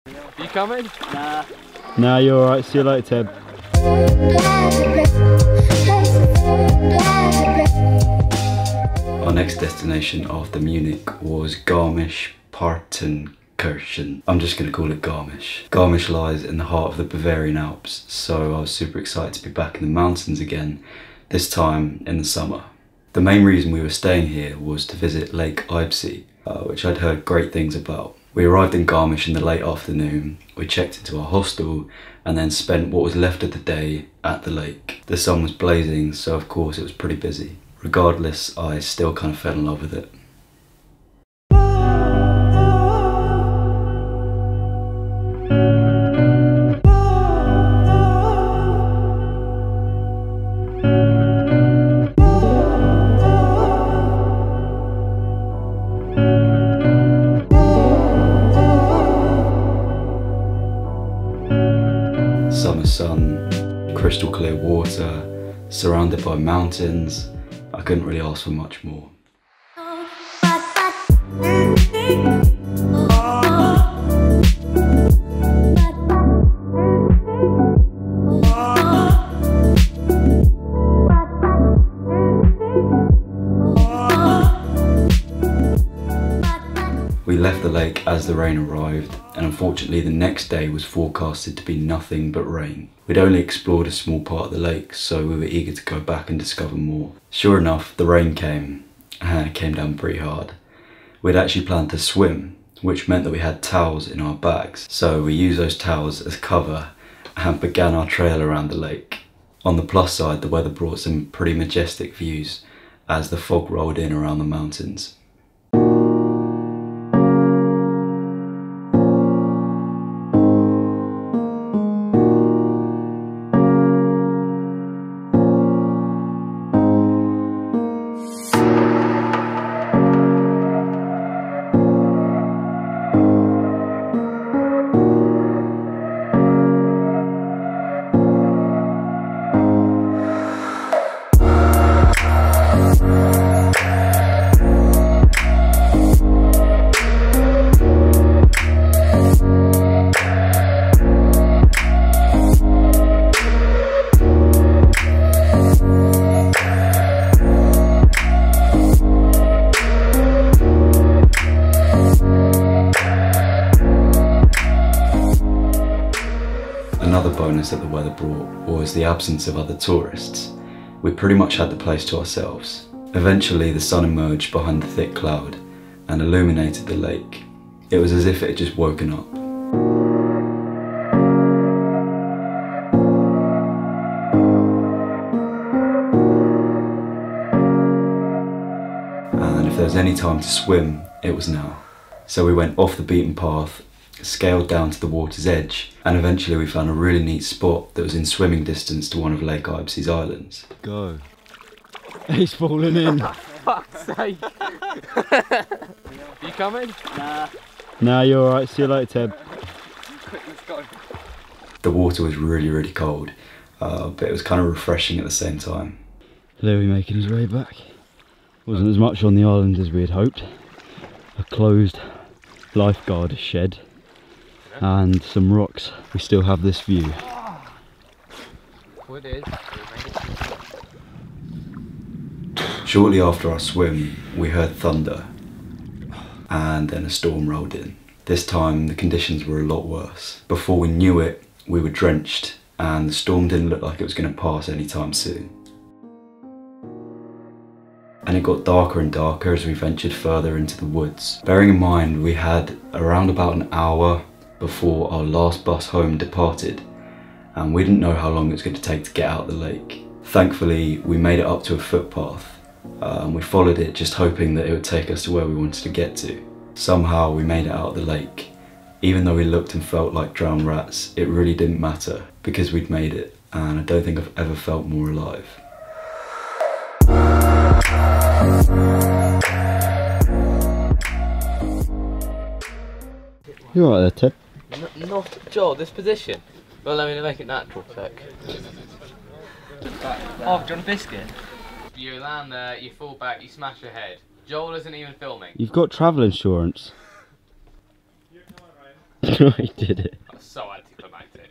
You coming? Nah. Nah, you're alright. See you later, Ted. Our next destination after Munich was Garmisch-Partenkirchen. I'm just going to call it Garmisch. Garmisch lies in the heart of the Bavarian Alps, so I was super excited to be back in the mountains again, this time in the summer. The main reason we were staying here was to visit Lake Eibsee, which I'd heard great things about. We arrived in Garmisch in the late afternoon, we checked into our hostel and then spent what was left of the day at the lake. The sun was blazing, so of course it was pretty busy. Regardless, I still kind of fell in love with it. Summer sun, crystal clear water, surrounded by mountains. I couldn't really ask for much more. We left the lake as the rain arrived, and unfortunately the next day was forecasted to be nothing but rain. We'd only explored a small part of the lake, so we were eager to go back and discover more. Sure enough, the rain came, and it came down pretty hard. We'd actually planned to swim, which meant that we had towels in our bags, so we used those towels as cover and began our trail around the lake. On the plus side, the weather brought some pretty majestic views as the fog rolled in around the mountains. Another bonus that the weather brought was the absence of other tourists. We pretty much had the place to ourselves. Eventually the sun emerged behind the thick cloud and illuminated the lake. It was as if it had just woken up. And if there was any time to swim, it was now. So we went off the beaten path, scaled down to the water's edge, and eventually we found a really neat spot that was in swimming distance to one of Lake Eibsee's islands. Go. He's falling in. Fuck's sake! You coming? Nah. Nah, you're alright. See you later, Ted. Quick, let's go. The water was really cold, but it was kind of refreshing at the same time. Louis making his way back. Wasn't as much on the island as we had hoped. A closed lifeguard shed and some rocks. We still have this view. What it is? Shortly after our swim, we heard thunder, and then a storm rolled in. This time the conditions were a lot worse. Before we knew it, we were drenched, and the storm didn't look like it was going to pass anytime soon. And it got darker and darker as we ventured further into the woods. Bearing in mind we had around about an hour before our last bus home departed, and we didn't know how long it was going to take to get out of the lake. Thankfully we made it up to a footpath, and we followed it just hoping that it would take us to where we wanted to get to. Somehow we made it out of the lake. Even though we looked and felt like drowned rats, it really didn't matter because we'd made it, and I don't think I've ever felt more alive. You alright there, Ted? Not Joel, this position. Well, let me make it natural, sec. Oh, do you want a biscuit? You land there, you fall back, you smash your head. Joel isn't even filming. You've got travel insurance. I did it. That's so anticlimactic.